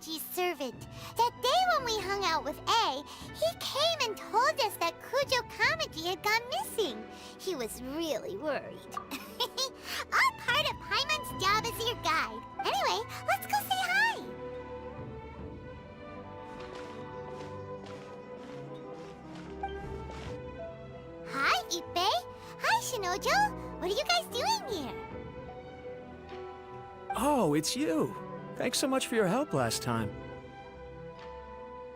Kamaji's servant. That day when we hung out with A, he came and told us that Kujo Kamaji had gone missing. He was really worried. All part of Paimon's job as your guide. Anyway, let's go say hi. Hi, Ippei. Hi, Shinojo. What are you guys doing here? Oh, it's you. Thanks so much for your help last time.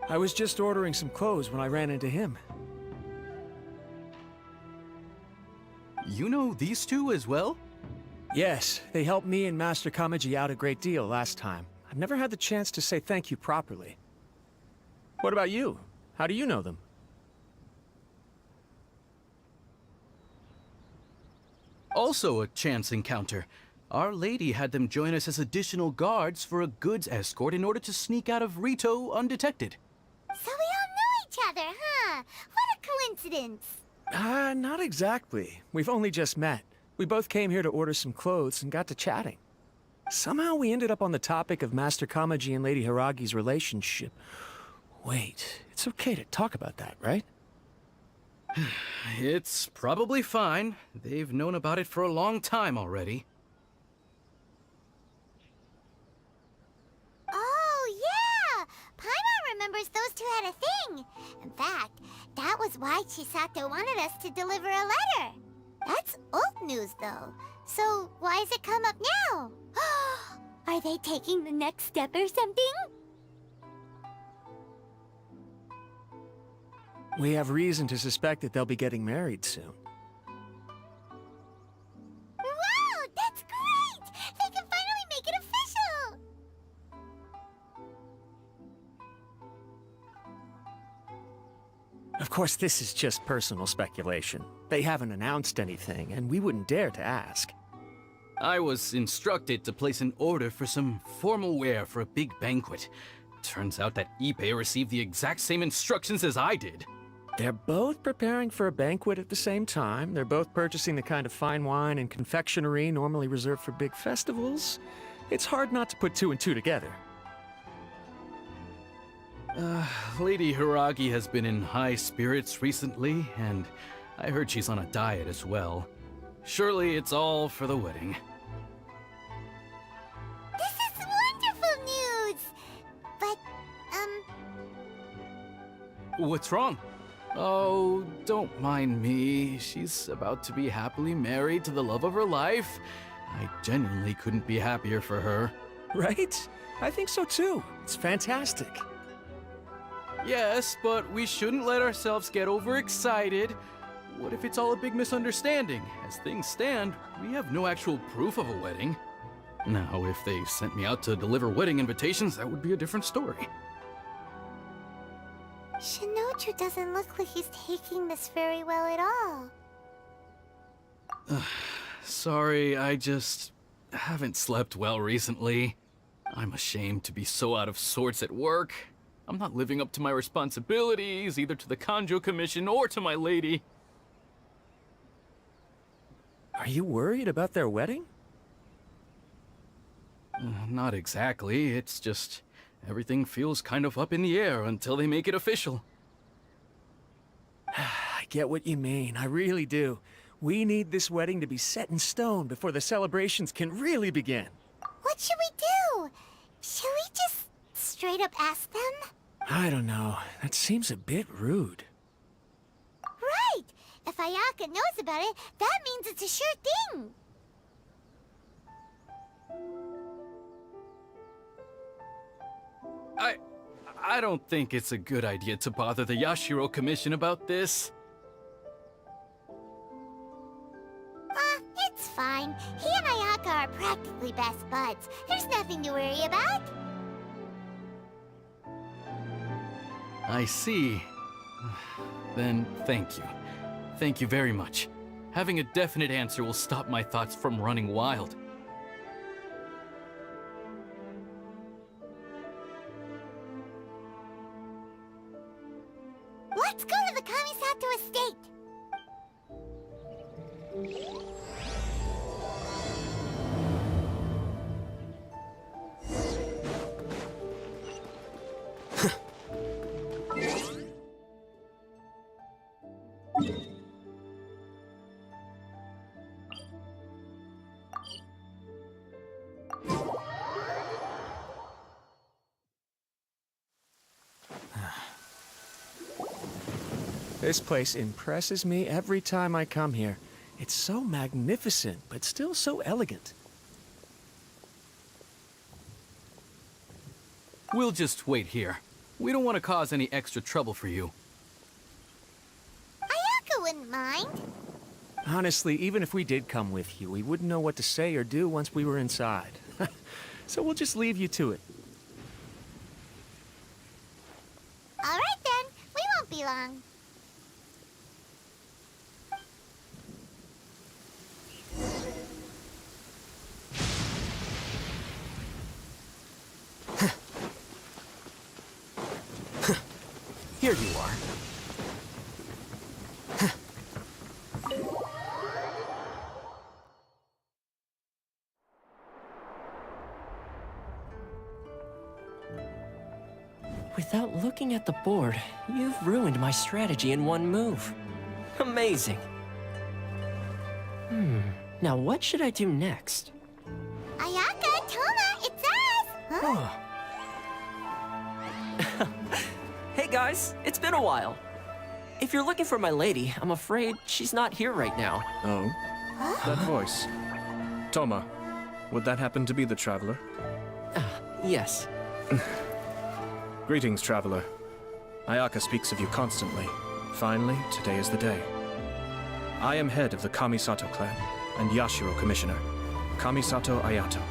I was just ordering some clothes when I ran into him. You know these two as well? Yes, they helped me and Master Kamaji out a great deal last time. I've never had the chance to say thank you properly. What about you? How do you know them? Also a chance encounter. Our lady had them join us as additional guards for a goods escort in order to sneak out of Rito undetected. So we all know each other, huh? What a coincidence. Not exactly. We've only just met. We both came here to order some clothes and got to chatting. Somehow we ended up on the topic of Master Kamaji and Lady Hiragi's relationship. Wait, it's okay to talk about that, right? It's probably fine. They've known about it for a long time already. Oh, yeah! Paimon remembers those two had a thing. In fact, that was why Chisato wanted us to deliver a letter. That's old news, though. So why has it come up now? Are they taking the next step or something? We have reason to suspect that they'll be getting married soon. Wow, that's great! They can finally make it official! Of course, this is just personal speculation. They haven't announced anything, and we wouldn't dare to ask. I was instructed to place an order for some formal wear for a big banquet. Turns out that Ippei received the exact same instructions as I did. They're both preparing for a banquet at the same time. They're both purchasing the kind of fine wine and confectionery normally reserved for big festivals. It's hard not to put two and two together. Lady Hiragi has been in high spirits recently, and I heard she's on a diet as well. Surely it's all for the wedding. This is wonderful news! But, What's wrong? Oh, don't mind me. She's about to be happily married to the love of her life. I genuinely couldn't be happier for her. Right? I think so too. It's fantastic. Yes, but we shouldn't let ourselves get overexcited. What if it's all a big misunderstanding? As things stand, we have no actual proof of a wedding. Now, if they sent me out to deliver wedding invitations, that would be a different story. Shinoju doesn't look like he's taking this very well at all. Sorry, I just haven't slept well recently. I'm ashamed to be so out of sorts at work. I'm not living up to my responsibilities, either to the Kanjo Commission or to my lady. Are you worried about their wedding? Not exactly, it's just everything feels kind of up in the air until they make it official. I get what you mean, I really do. We need this wedding to be set in stone before the celebrations can really begin. What should we do? Should we just straight up ask them? I don't know. That seems a bit rude. Right! If Ayaka knows about it, that means it's a sure thing! I don't think it's a good idea to bother the Yashiro Commission about this. It's fine. He and Ayaka are practically best buds. There's nothing to worry about. I see. Then thank you. Thank you very much. Having a definite answer will stop my thoughts from running wild. Let's go to the Kamisato estate. This place impresses me every time I come here. It's so magnificent, but still so elegant. We'll just wait here. We don't want to cause any extra trouble for you. Ayaka wouldn't mind. Honestly, even if we did come with you, we wouldn't know what to say or do once we were inside. So we'll just leave you to it. All right then, we won't be long. Here you are. Without looking at the board, you've ruined my strategy in one move. Amazing. Now what should I do next? Ayaka, Toma, it's us! Huh? Hey guys, it's been a while. If you're looking for my lady, I'm afraid she's not here right now. Oh? That voice. Toma, would that happen to be the Traveler? Yes. Greetings, Traveler. Ayaka speaks of you constantly. Finally, today is the day. I am head of the Kamisato clan and Yashiro Commissioner, Kamisato Ayato.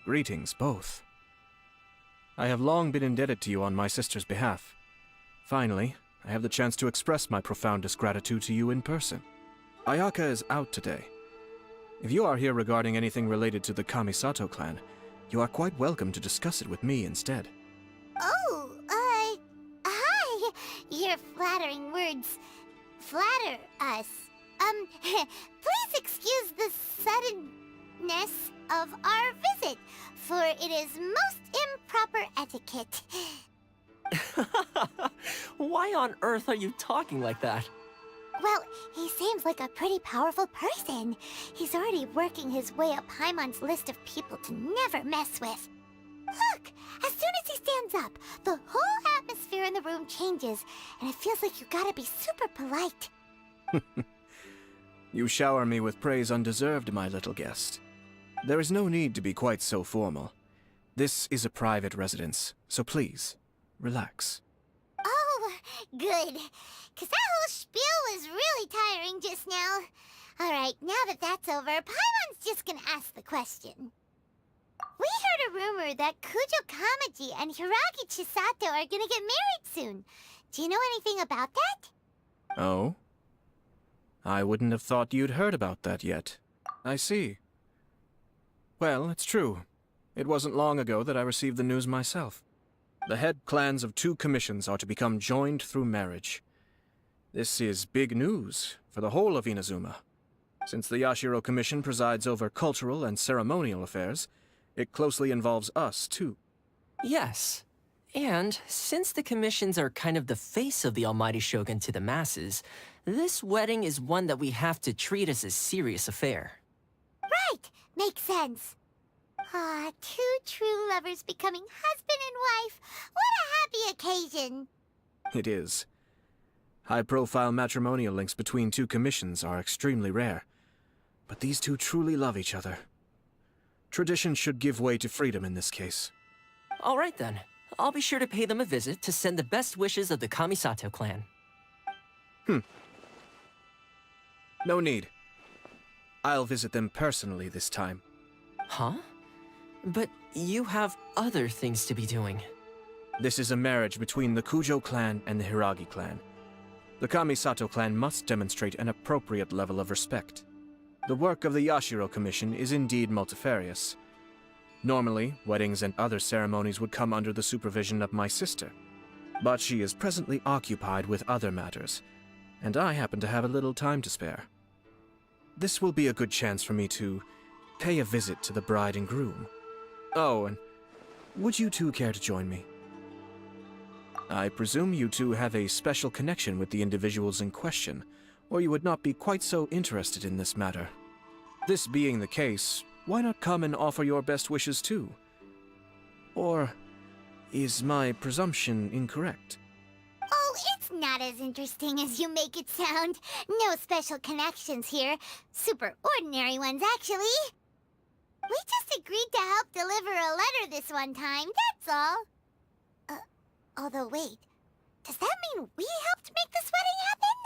Greetings, both. I have long been indebted to you on my sister's behalf. Finally, I have the chance to express my profoundest gratitude to you in person. Ayaka is out today. If you are here regarding anything related to the Kamisato clan, you are quite welcome to discuss it with me instead. Oh, hi. Your flattering words flatter us. Please excuse the suddenness of our visit, for it is most improper etiquette. Why on earth are you talking like that? Well, he seems like a pretty powerful person. He's already working his way up Paimon's list of people to never mess with. Look, as soon as he stands up, the whole atmosphere in the room changes, and it feels like you gotta be super polite. You shower me with praise undeserved, my little guest. There is no need to be quite so formal. This is a private residence, so please, relax. Oh, good. 'Cause that whole spiel was really tiring just now. Alright, now that that's over, Paimon's just gonna ask the question. We heard a rumor that Kujo Kamaji and Hiragi Chisato are gonna get married soon. Do you know anything about that? Oh? I wouldn't have thought you'd heard about that yet. I see. Well, it's true. It wasn't long ago that I received the news myself. The head clans of 2 commissions are to become joined through marriage. This is big news for the whole of Inazuma. Since the Yashiro Commission presides over cultural and ceremonial affairs, it closely involves us, too. Yes. And since the commissions are kind of the face of the Almighty Shogun to the masses, this wedding is one that we have to treat as a serious affair. Right, makes sense. Ah, 2 true lovers becoming husband and wife. What a happy occasion. It is. High-profile matrimonial links between 2 commissions are extremely rare. But these 2 truly love each other. Tradition should give way to freedom in this case. All right then. I'll be sure to pay them a visit to send the best wishes of the Kamisato clan. No need. I'll visit them personally this time. Huh? But you have other things to be doing. This is a marriage between the Kujo clan and the Hiragi clan. The Kamisato clan must demonstrate an appropriate level of respect. The work of the Yashiro Commission is indeed multifarious. Normally, weddings and other ceremonies would come under the supervision of my sister. But she is presently occupied with other matters, and I happen to have a little time to spare. This will be a good chance for me to pay a visit to the bride and groom. Oh, and would you 2 care to join me? I presume you 2 have a special connection with the individuals in question, or you would not be quite so interested in this matter. This being the case, why not come and offer your best wishes too? Or is my presumption incorrect? Oh, it's not as interesting as you make it sound. No special connections here. Super ordinary ones, actually. We just agreed to help deliver a letter this one time, that's all. Although wait, does that mean we helped make this wedding happen?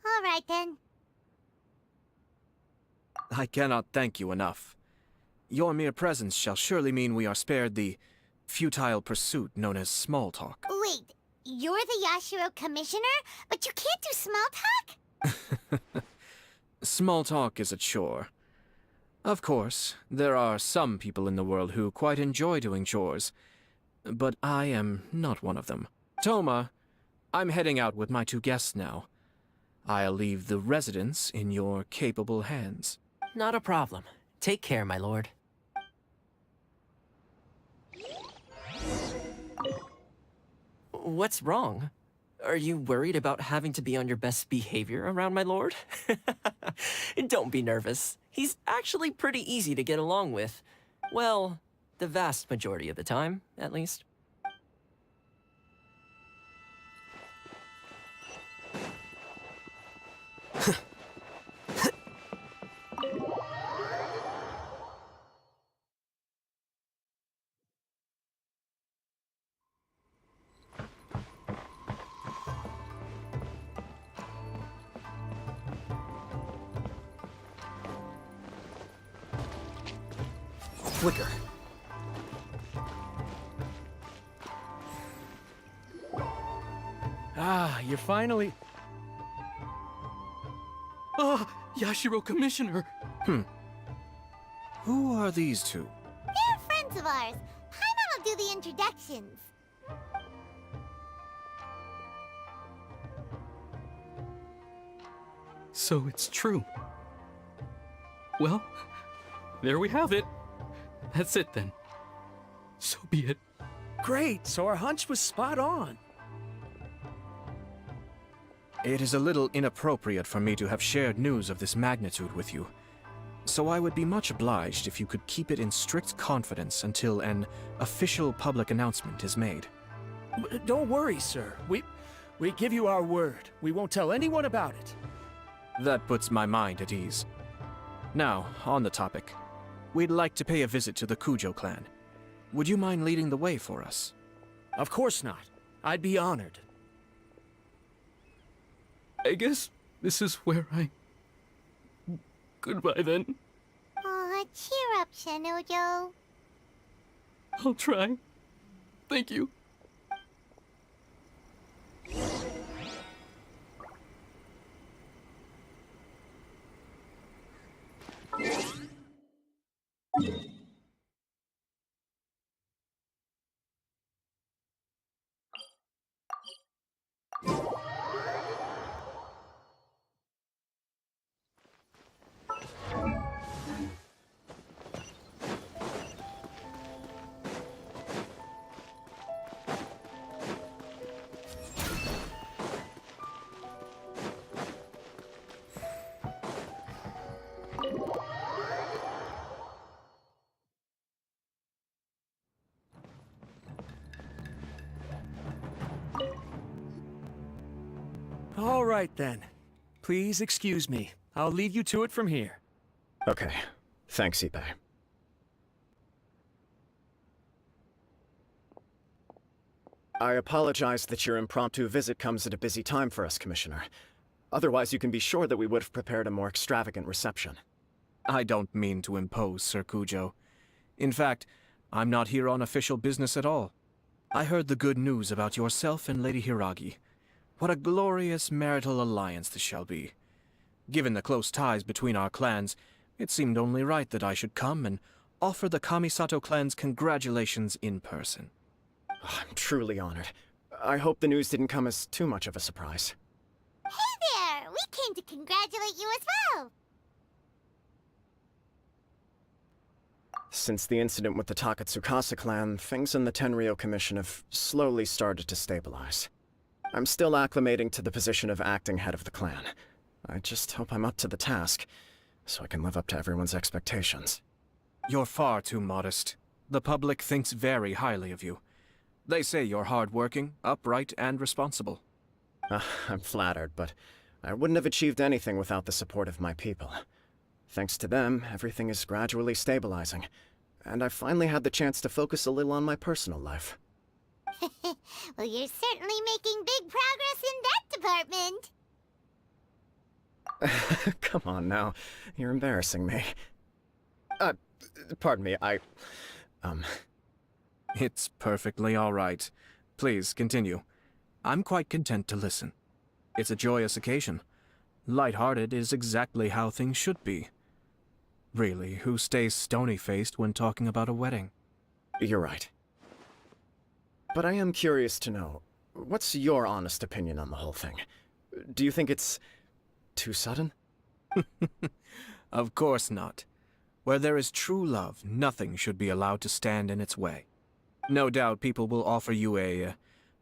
All right then. I cannot thank you enough. Your mere presence shall surely mean we are spared the futile pursuit known as small talk. Wait, you're the Yashiro commissioner, but you can't do small talk? Small talk is a chore. Of course, there are some people in the world who quite enjoy doing chores, but I am not one of them. Toma, I'm heading out with my 2 guests now. I'll leave the residence in your capable hands. Not a problem. Take care, my lord. What's wrong? Are you worried about having to be on your best behavior around my lord? Don't be nervous. He's actually pretty easy to get along with. Well, the vast majority of the time, at least. Flicker. Ah, you're finally... Oh, Yashiro Commissioner! Who are these 2? They're friends of ours. Paimon will do the introductions. So it's true. Well, there we have it. That's it then. So be it. Great, so our hunch was spot on. It is a little inappropriate for me to have shared news of this magnitude with you, so I would be much obliged if you could keep it in strict confidence until an official public announcement is made. Don't worry, sir. We give you our word. We won't tell anyone about it. That puts my mind at ease. Now, on the topic. We'd like to pay a visit to the Kujo clan. Would you mind leading the way for us? Of course not. I'd be honored. I guess this is where I... Goodbye then. Aw, cheer up, Shanojo. I'll try. Thank you. All right, then. Please excuse me. I'll leave you to it from here. Okay. Thanks, Ippei. I apologize that your impromptu visit comes at a busy time for us, Commissioner. Otherwise, you can be sure that we would have prepared a more extravagant reception. I don't mean to impose, Sir Kujo. In fact, I'm not here on official business at all. I heard the good news about yourself and Lady Hiragi. What a glorious marital alliance this shall be. Given the close ties between our clans, it seemed only right that I should come and offer the Kamisato clan's congratulations in person. I'm truly honored. I hope the news didn't come as too much of a surprise. Hey there! We came to congratulate you as well! Since the incident with the Takatsukasa clan, things in the Tenryou Commission have slowly started to stabilize. I'm still acclimating to the position of acting head of the clan. I just hope I'm up to the task, so I can live up to everyone's expectations. You're far too modest. The public thinks very highly of you. They say you're hardworking, upright, and responsible. I'm flattered, but I wouldn't have achieved anything without the support of my people. Thanks to them, everything is gradually stabilizing, and I've finally had the chance to focus a little on my personal life. Well, you're certainly making big progress in that department. Come on now, you're embarrassing me. Pardon me, It's perfectly all right. Please, continue. I'm quite content to listen. It's a joyous occasion. Light-hearted is exactly how things should be. Really, who stays stony-faced when talking about a wedding? You're right. But I am curious to know, what's your honest opinion on the whole thing? Do you think it's too sudden? Of course not. Where there is true love, nothing should be allowed to stand in its way. No doubt people will offer you a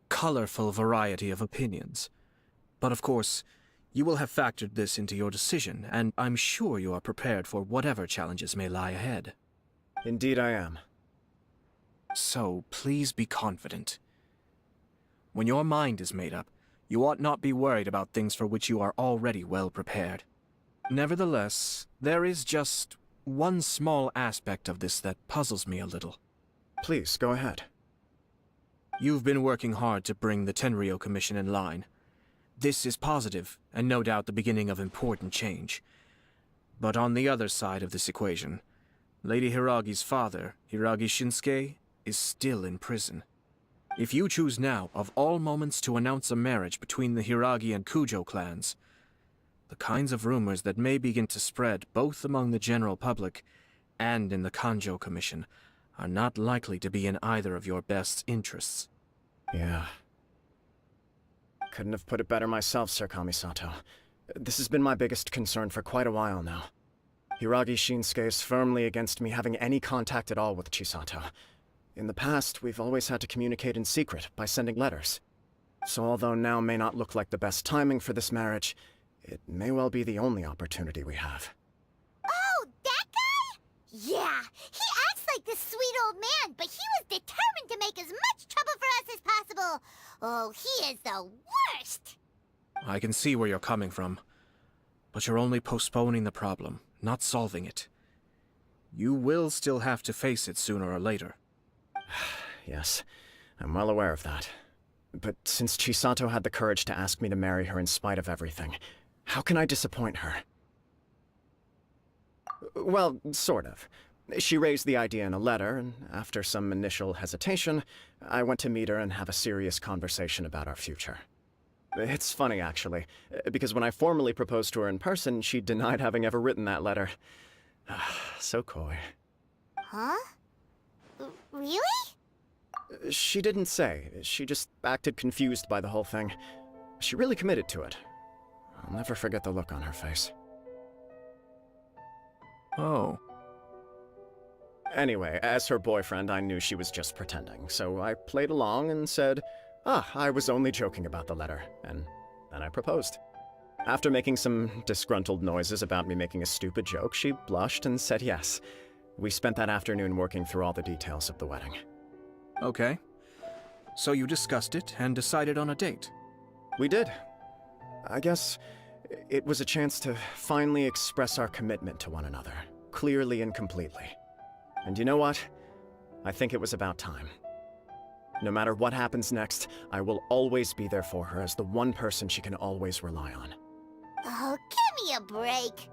colorful variety of opinions. But of course, you will have factored this into your decision, and I'm sure you are prepared for whatever challenges may lie ahead. Indeed I am. So, please be confident. When your mind is made up, you ought not be worried about things for which you are already well prepared. Nevertheless, there is just one small aspect of this that puzzles me a little. Please, go ahead. You've been working hard to bring the Tenryou Commission in line. This is positive, and no doubt the beginning of important change. But on the other side of this equation, Lady Hiragi's father, Hiragi Shinsuke, is still in prison. If you choose now, of all moments, to announce a marriage between the Hiragi and Kujo clans, the kinds of rumors that may begin to spread both among the general public and in the Kanjo Commission are not likely to be in either of your best interests. Yeah. Couldn't have put it better myself, Sir Kamisato. This has been my biggest concern for quite a while now. Hiragi Shinsuke is firmly against me having any contact at all with Chisato. In the past, we've always had to communicate in secret by sending letters. So although now may not look like the best timing for this marriage, it may well be the only opportunity we have. Oh, that guy? Yeah, he acts like this sweet old man, but he was determined to make as much trouble for us as possible. Oh, he is the worst! I can see where you're coming from, but you're only postponing the problem, not solving it. You will still have to face it sooner or later. Yes, I'm well aware of that. But since Chisato had the courage to ask me to marry her in spite of everything, how can I disappoint her? Well, sort of. She raised the idea in a letter, and after some initial hesitation, I went to meet her and have a serious conversation about our future. It's funny, actually, because when I formally proposed to her in person, she denied having ever written that letter. So coy. Huh? Really? She didn't say. She just acted confused by the whole thing. She really committed to it. I'll never forget the look on her face. Oh. Anyway, as her boyfriend, I knew she was just pretending, so I played along and said, I was only joking about the letter, and then I proposed. After making some disgruntled noises about me making a stupid joke, she blushed and said yes. We spent that afternoon working through all the details of the wedding. Okay. So you discussed it and decided on a date? We did. I guess it was a chance to finally express our commitment to one another, clearly and completely. And you know what? I think it was about time. No matter what happens next, I will always be there for her as the one person she can always rely on. Oh, give me a break.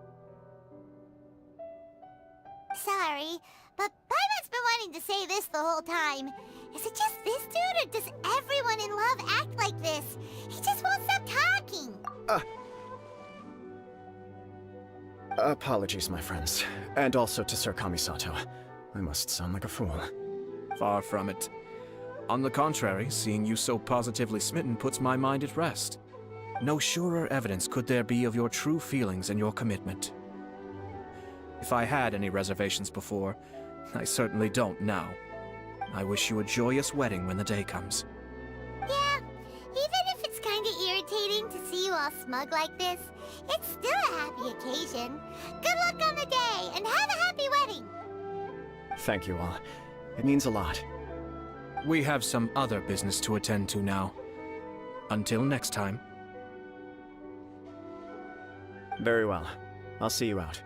Sorry, but Paimon's been wanting to say this the whole time. Is it just this dude, or does everyone in love act like this? He just won't stop talking. Apologies, my friends. And also to Sir Kamisato. I must sound like a fool. Far from it. On the contrary, seeing you so positively smitten puts my mind at rest. No surer evidence could there be of your true feelings and your commitment. If I had any reservations before, I certainly don't now. I wish you a joyous wedding when the day comes. Yeah, even if it's kinda irritating to see you all smug like this, It's still a happy occasion. Good luck on the day, and have a happy wedding! Thank you all. It means a lot. We have some other business to attend to now. Until next time. Very well. I'll see you out.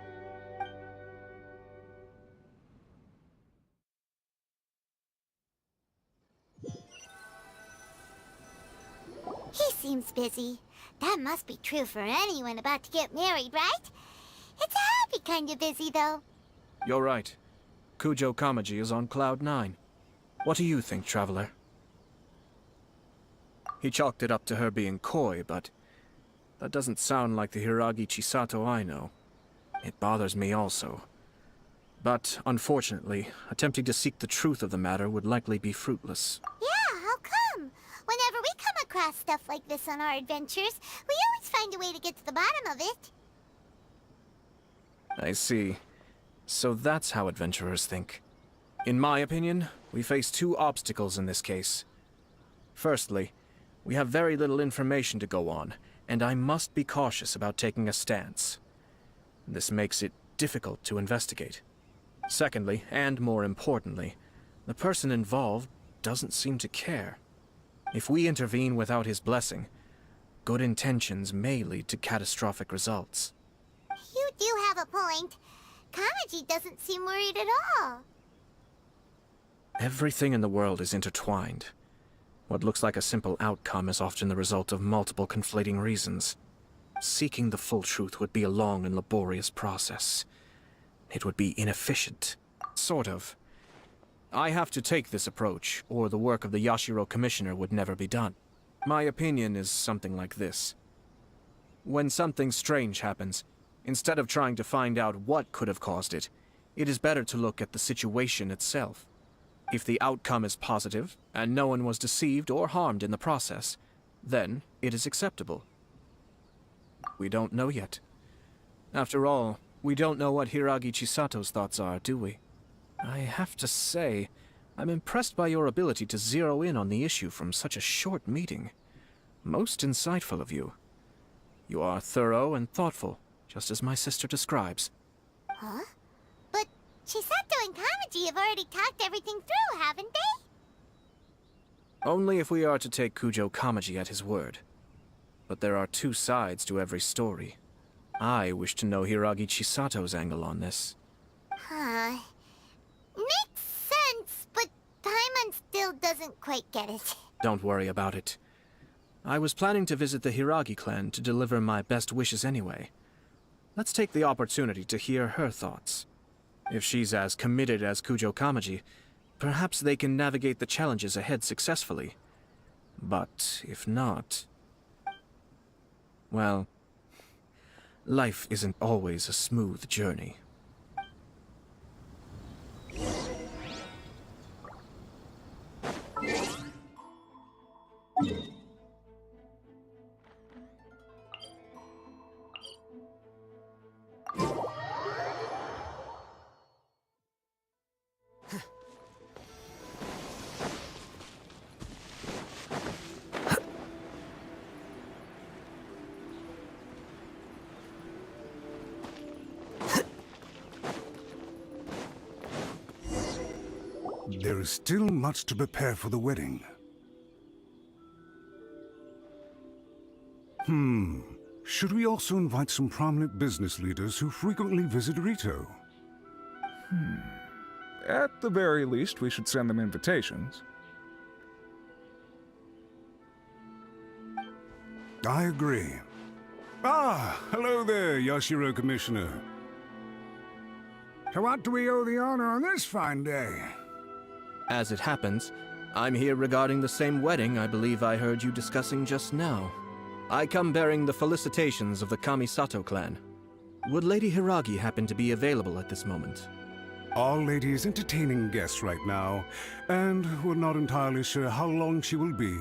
He seems busy. That must be true for anyone about to get married, right? It's a happy kind of busy, though. You're right. Kujo Kamaji is on cloud 9. What do you think, Traveler? He chalked it up to her being coy, but that doesn't sound like the Hiragi Chisato I know. It bothers me also. But, unfortunately, attempting to seek the truth of the matter would likely be fruitless. Yeah, how come? Whenever we come across stuff like this on our adventures, we always find a way to get to the bottom of it. I see. So that's how adventurers think. In my opinion, we face two obstacles in this case. Firstly, we have very little information to go on, and I must be cautious about taking a stance. This makes it difficult to investigate. Secondly, and more importantly, the person involved doesn't seem to care. If we intervene without his blessing, good intentions may lead to catastrophic results. You do have a point. Kamaji doesn't seem worried at all. Everything in the world is intertwined. What looks like a simple outcome is often the result of multiple conflating reasons. Seeking the full truth would be a long and laborious process. It would be inefficient. Sort of. I have to take this approach, or the work of the Yashiro Commissioner would never be done. My opinion is something like this. When something strange happens, instead of trying to find out what could have caused it, it is better to look at the situation itself. If the outcome is positive, and no one was deceived or harmed in the process, then it is acceptable. We don't know yet. After all, we don't know what Hiragi Chisato's thoughts are, do we? I have to say, I'm impressed by your ability to zero in on the issue from such a short meeting. Most insightful of you. You are thorough and thoughtful, just as my sister describes. Huh? But Chisato and Kamaji have already talked everything through, haven't they? Only if we are to take Kujo Kamaji at his word. But there are two sides to every story. I wish to know Hiragi Chisato's angle on this. Huh. Makes sense, but Paimon still doesn't quite get it. Don't worry about it. I was planning to visit the Hiragi clan to deliver my best wishes anyway. Let's take the opportunity to hear her thoughts. If she's as committed as Kujo Kamaji, perhaps they can navigate the challenges ahead successfully. But if not... well, life isn't always a smooth journey. There is still much to prepare for the wedding. Should we also invite some prominent business leaders who frequently visit Rito? At the very least, we should send them invitations. I agree. Ah, hello there, Yashiro Commissioner. To what do we owe the honor on this fine day? As it happens, I'm here regarding the same wedding I believe I heard you discussing just now. I come bearing the felicitations of the Kamisato clan. Would Lady Hiragi happen to be available at this moment? Our lady is entertaining guests right now, and we're not entirely sure how long she will be.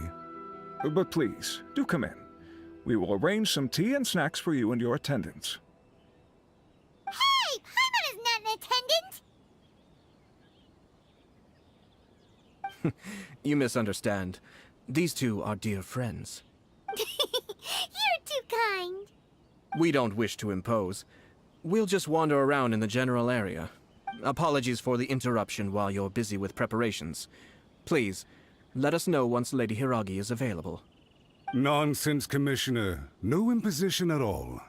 But please, do come in. We will arrange some tea and snacks for you and your attendants. Hey! Paimon is not in attendance! You misunderstand. These two are dear friends. You're too kind. We don't wish to impose. We'll just wander around in the general area. Apologies for the interruption while you're busy with preparations. Please, let us know once Lady Hiragi is available. Nonsense, Commissioner. No imposition at all.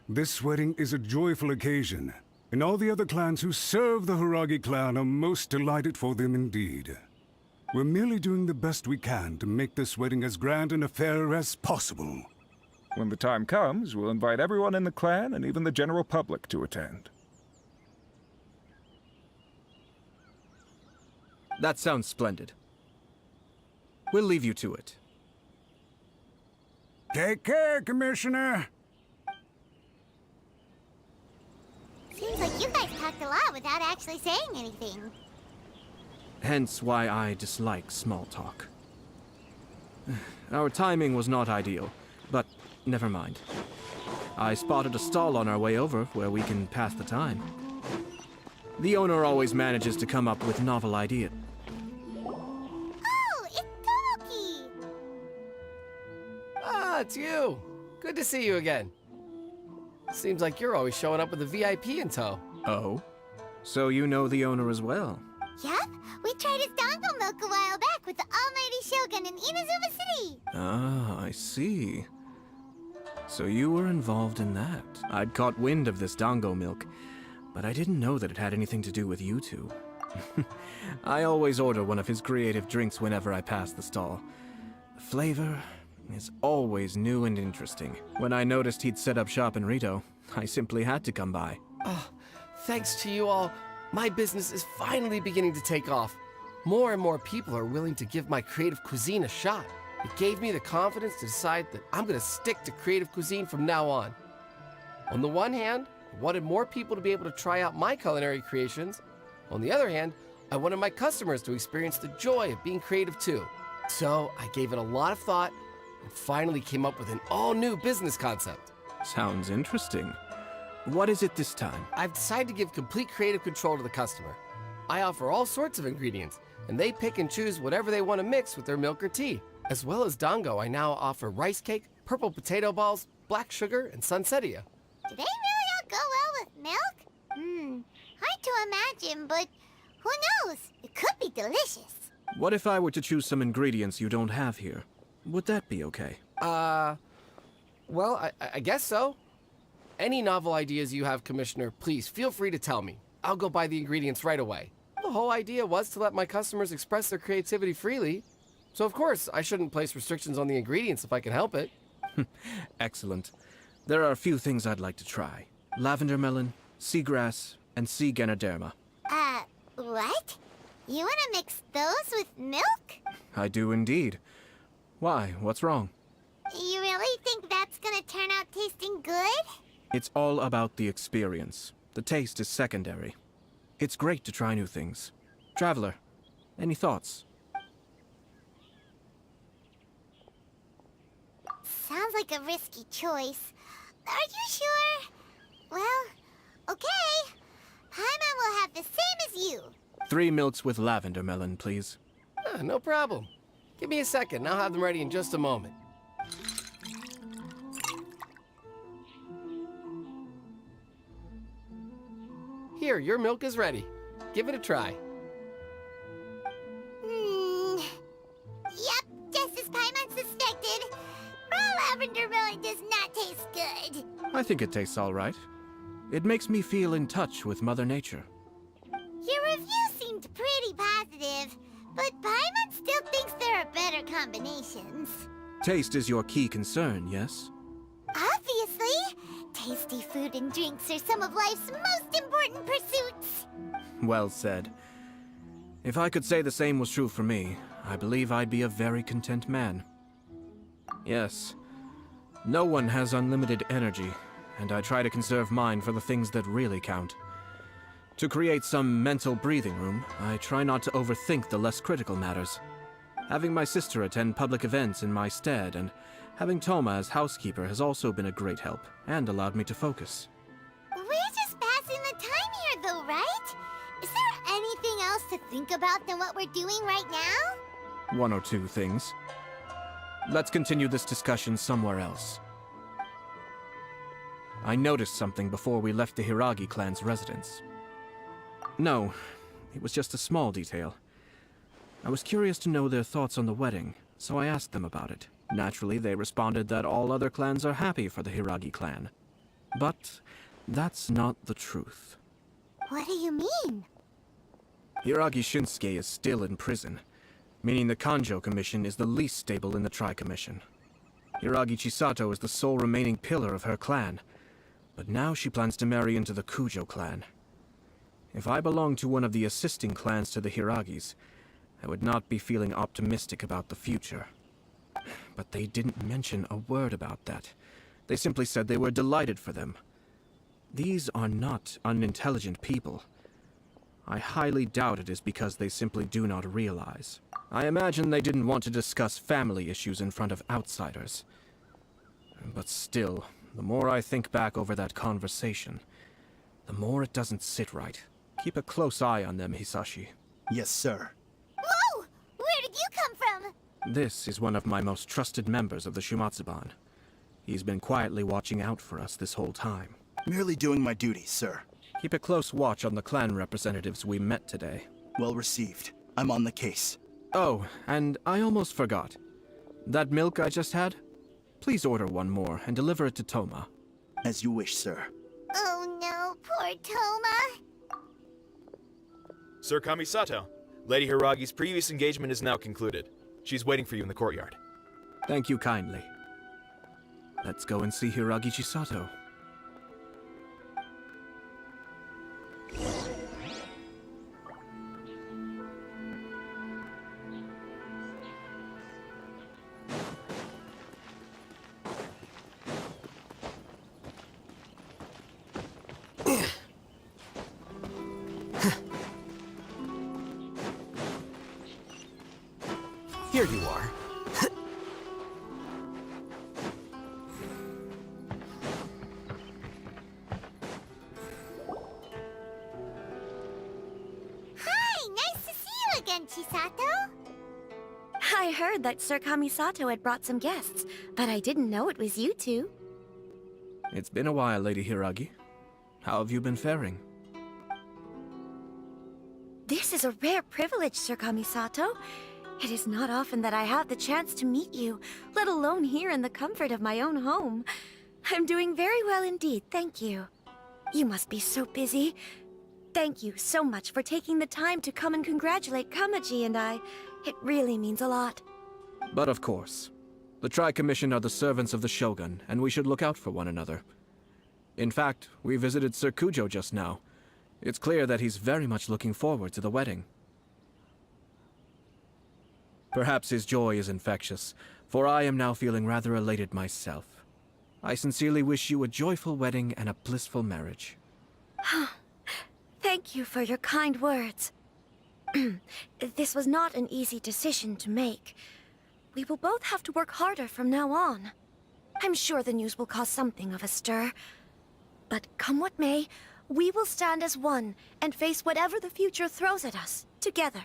This wedding is a joyful occasion, and all the other clans who serve the Hiragi clan are most delighted for them indeed. We're merely doing the best we can to make this wedding as grand an affair as possible. When the time comes, we'll invite everyone in the clan and even the general public to attend. That sounds splendid. We'll leave you to it. Take care, Commissioner. Seems like you guys talked a lot without actually saying anything. Hence why I dislike small talk. Our timing was not ideal, but never mind. I spotted a stall on our way over where we can pass the time. The owner always manages to come up with novel ideas. Oh, it's Tomoki! Ah, it's you. Good to see you again. Seems like you're always showing up with a VIP in tow. Oh? So you know the owner as well? Yup, we tried his dango milk a while back with the almighty Shogun in Inazuma City. Ah, I see. So you were involved in that. I'd caught wind of this dango milk, but I didn't know that it had anything to do with you two. I always order one of his creative drinks whenever I pass the stall. The flavor is always new and interesting. When I noticed he'd set up shop in Rito, I simply had to come by. Oh, thanks to you all, my business is finally beginning to take off. More and more people are willing to give my creative cuisine a shot. It gave me the confidence to decide that I'm going to stick to creative cuisine from now on. On the one hand, I wanted more people to be able to try out my culinary creations. On the other hand, I wanted my customers to experience the joy of being creative too. So I gave it a lot of thought and finally came up with an all-new business concept. Sounds interesting. What is it this time? I've decided to give complete creative control to the customer. I offer all sorts of ingredients, and they pick and choose whatever they want to mix with their milk or tea. As well as dango, I now offer rice cake, purple potato balls, black sugar, and sunsettia. Do they really all go well with milk? Hard to imagine, but who knows? It could be delicious. What if I were to choose some ingredients you don't have here? Would that be okay? Well, I guess so. Any novel ideas you have, Commissioner, please feel free to tell me. I'll go buy the ingredients right away. The whole idea was to let my customers express their creativity freely. So of course, I shouldn't place restrictions on the ingredients if I can help it. Excellent. There are a few things I'd like to try. Lavender melon, seagrass, and sea ganoderma. What? You want to mix those with milk? I do indeed. Why? What's wrong? You really think that's gonna turn out tasting good? It's all about the experience. The taste is secondary. It's great to try new things. Traveler, any thoughts? Sounds like a risky choice. Are you sure? Well, okay. Paimon will have the same as you. 3 milks with lavender melon, please. No problem. Give me a second, I'll have them ready in just a moment. Here, your milk is ready. Give it a try. Yep, just as Paimon suspected. Raw lavender melon does not taste good. I think it tastes all right. It makes me feel in touch with Mother Nature. Your review seemed pretty positive, but Paimon still thinks there are better combinations. Taste is your key concern, yes? Obviously! Tasty food and drinks are some of life's most important pursuits. Well said. If I could say the same was true for me, I believe I'd be a very content man. Yes. No one has unlimited energy, and I try to conserve mine for the things that really count. To create some mental breathing room, I try not to overthink the less critical matters. Having my sister attend public events in my stead and having Toma as housekeeper has also been a great help and allowed me to focus. We're just passing the time here though, right? Is there anything else to think about than what we're doing right now? 1 or 2 things. Let's continue this discussion somewhere else. I noticed something before we left the Hiragi clan's residence. No, it was just a small detail. I was curious to know their thoughts on the wedding, so I asked them about it. Naturally, they responded that all other clans are happy for the Hiragi clan. But that's not the truth. What do you mean? Hiragi Shinsuke is still in prison, meaning the Kanjo Commission is the least stable in the Tri-Commission. Hiragi Chisato is the sole remaining pillar of her clan, but now she plans to marry into the Kujo clan. If I belonged to one of the assisting clans to the Hiragis, I would not be feeling optimistic about the future. But they didn't mention a word about that. They simply said they were delighted for them. These are not unintelligent people. I highly doubt it is because they simply do not realize. I imagine they didn't want to discuss family issues in front of outsiders. But still, the more I think back over that conversation, the more it doesn't sit right. Keep a close eye on them, Hisashi. Yes, sir. Whoa! Where did you come from? This is one of my most trusted members of the Shumatsuban. He's been quietly watching out for us this whole time. Merely doing my duty, sir. Keep a close watch on the clan representatives we met today. Well received. I'm on the case. Oh, and I almost forgot. That milk I just had? Please order one more and deliver it to Toma. As you wish, sir. Oh no, poor Toma. Sir Kamisato, Lady Hiragi's previous engagement is now concluded. She's waiting for you in the courtyard. Thank you kindly. Let's go and see Hiragi Chisato. Here you are. Hi, nice to see you again, Chisato. I heard that Sir Kamisato had brought some guests, but I didn't know it was you two. It's been a while, Lady Hiragi. How have you been faring? This is a rare privilege, Sir Kamisato. It is not often that I have the chance to meet you, let alone here in the comfort of my own home. I'm doing very well indeed, thank you. You must be so busy. Thank you so much for taking the time to come and congratulate Kamaji and I. It really means a lot. But of course. The Tri-Commission are the servants of the Shogun, and we should look out for one another. In fact, we visited Sir Kujo just now. It's clear that he's very much looking forward to the wedding. Perhaps his joy is infectious, for I am now feeling rather elated myself. I sincerely wish you a joyful wedding and a blissful marriage. Thank you for your kind words. This was not an easy decision to make. We will both have to work harder from now on. I'm sure the news will cause something of a stir. But come what may, we will stand as one and face whatever the future throws at us, together.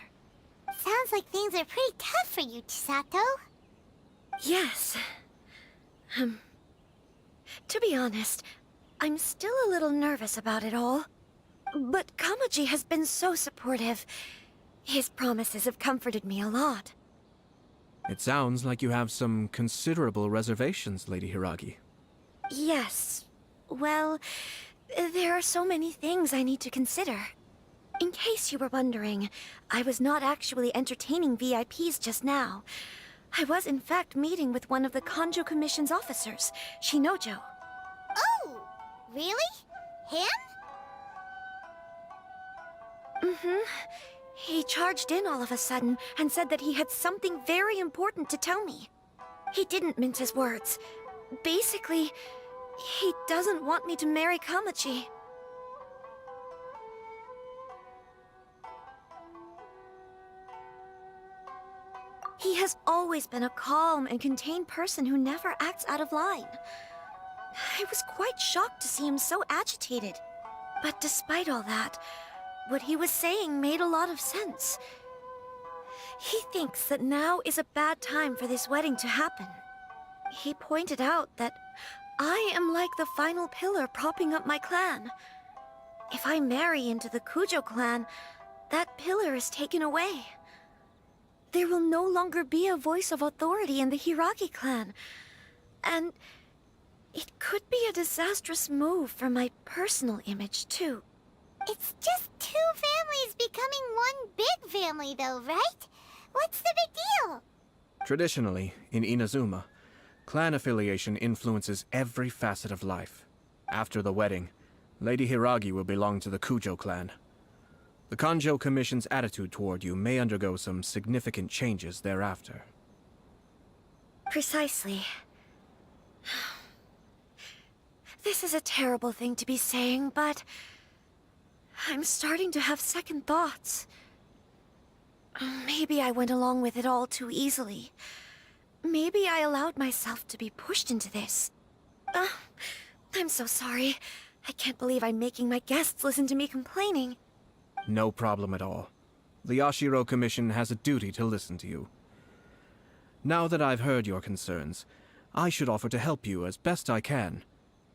Sounds like things are pretty tough for you, Chisato. Yes. To be honest, I'm still a little nervous about it all. But Kamaji has been so supportive. His promises have comforted me a lot. It sounds like you have some considerable reservations, Lady Hiragi. Yes. Well, there are so many things I need to consider. In case you were wondering, I was not actually entertaining VIPs just now. I was in fact meeting with one of the Kanjo Commission's officers, Shinojo. Oh, really? Him? Mm-hmm. He charged in all of a sudden and said that he had something very important to tell me. He didn't mince his words. Basically, he doesn't want me to marry Kamaji. He has always been a calm and contained person who never acts out of line. I was quite shocked to see him so agitated. But despite all that, what he was saying made a lot of sense. He thinks that now is a bad time for this wedding to happen. He pointed out that I am like the final pillar propping up my clan. If I marry into the Kujo clan, that pillar is taken away. There will no longer be a voice of authority in the Hiragi clan. And it could be a disastrous move for my personal image, too. It's just two families becoming one big family, though, right? What's the big deal? Traditionally, in Inazuma, clan affiliation influences every facet of life. After the wedding, Lady Hiragi will belong to the Kujo clan. The Kanjo Commission's attitude toward you may undergo some significant changes thereafter. Precisely. This is a terrible thing to be saying, but I'm starting to have second thoughts. Maybe I went along with it all too easily. Maybe I allowed myself to be pushed into this. I'm so sorry. I can't believe I'm making my guests listen to me complaining. No problem at all. The Yashiro Commission has a duty to listen to you. Now that I've heard your concerns, I should offer to help you as best I can.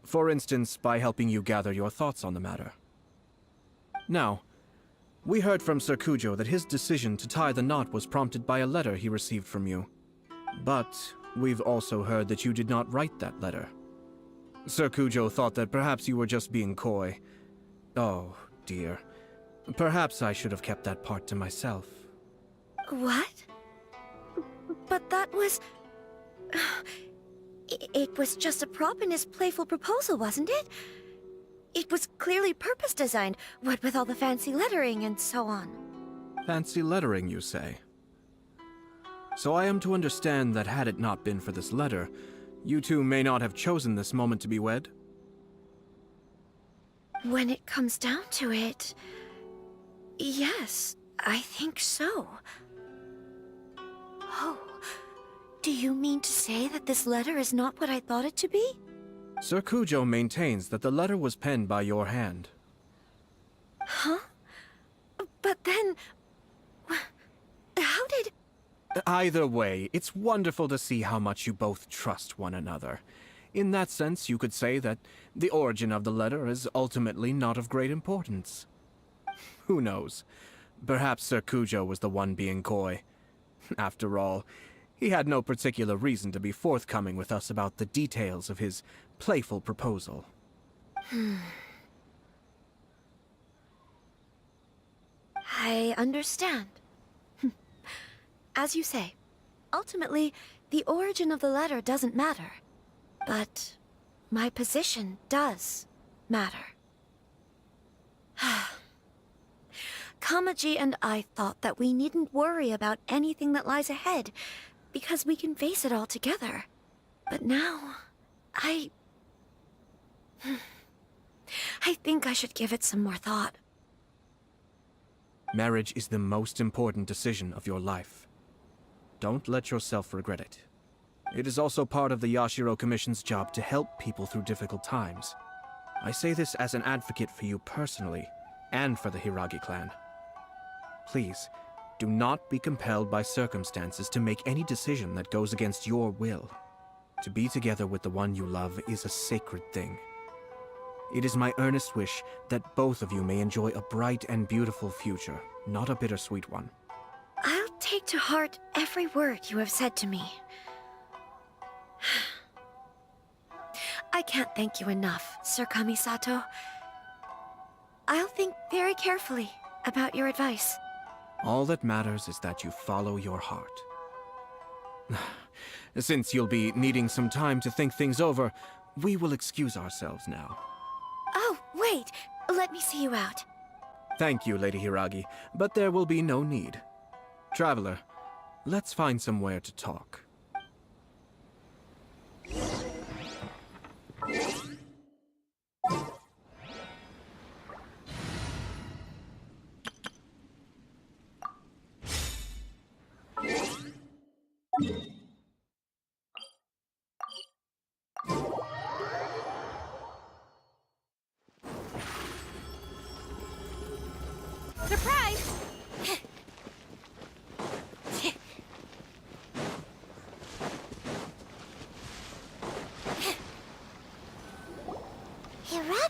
For instance, by helping you gather your thoughts on the matter. Now, we heard from Sir Kujo that his decision to tie the knot was prompted by a letter he received from you. But we've also heard that you did not write that letter. Sir Kujo thought that perhaps you were just being coy. Oh, dear. Perhaps I should have kept that part to myself. What? But that was... It was just a prop in his playful proposal, wasn't it? It was clearly purpose-designed, what with all the fancy lettering and so on. Fancy lettering, you say? So I am to understand that had it not been for this letter, you two may not have chosen this moment to be wed? When it comes down to it... yes, I think so. Oh, do you mean to say that this letter is not what I thought it to be? Sir Kujo maintains that the letter was penned by your hand. Huh? But then... how did... Either way, it's wonderful to see how much you both trust one another. In that sense, you could say that the origin of the letter is ultimately not of great importance. Who knows? Perhaps Sir Kujo was the one being coy. After all, he had no particular reason to be forthcoming with us about the details of his playful proposal. I understand. As you say, ultimately, the origin of the letter doesn't matter. But my position does matter. Kamaji and I thought that we needn't worry about anything that lies ahead, because we can face it all together. But now, I think I should give it some more thought. Marriage is the most important decision of your life. Don't let yourself regret it. It is also part of the Yashiro Commission's job to help people through difficult times. I say this as an advocate for you personally, and for the Hiragi clan. Please, do not be compelled by circumstances to make any decision that goes against your will. To be together with the one you love is a sacred thing. It is my earnest wish that both of you may enjoy a bright and beautiful future, not a bittersweet one. I'll take to heart every word you have said to me. I can't thank you enough, Sir Kamisato. I'll think very carefully about your advice. All that matters is that you follow your heart. Since you'll be needing some time to think things over, we will excuse ourselves now. Oh, wait! Let me see you out. Thank you, Lady Hiragi, but there will be no need. Traveler, let's find somewhere to talk. Surprise!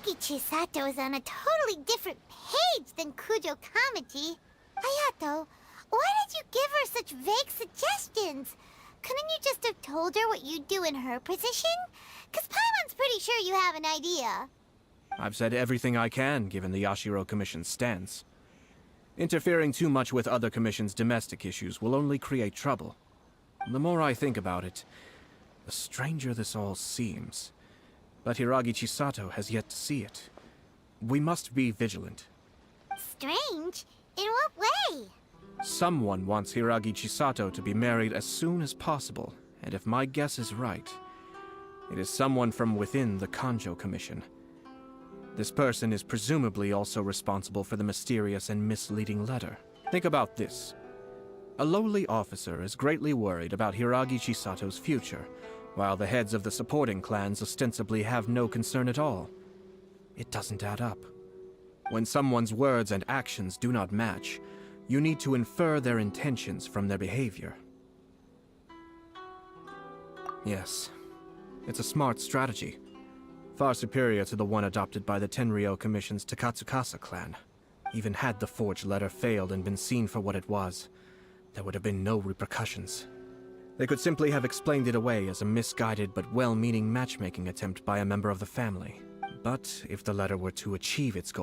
Hiragi Chisato is on a totally different page than Kujo Kamaji. Hayato, why did you give her such vague suggestions? Couldn't you just have told her what you'd do in her position? 'Cause Paimon's pretty sure you have an idea. I've said everything I can, given the Yashiro Commission's stance. Interfering too much with other commission's domestic issues will only create trouble. The more I think about it, the stranger this all seems. But Hiragi Chisato has yet to see it. We must be vigilant. Strange? In what way? Someone wants Hiragi Chisato to be married as soon as possible, and if my guess is right, it is someone from within the Kanjo Commission. This person is presumably also responsible for the mysterious and misleading letter. Think about this. A lowly officer is greatly worried about Hiragi Chisato's future, while the heads of the supporting clans ostensibly have no concern at all. It doesn't add up. When someone's words and actions do not match, you need to infer their intentions from their behavior. Yes, it's a smart strategy. Far superior to the one adopted by the Tenryou Commission's Takatsukasa clan. Even had the forged letter failed and been seen for what it was, there would have been no repercussions. They could simply have explained it away as a misguided but well-meaning matchmaking attempt by a member of the family. But if the letter were to achieve its goal,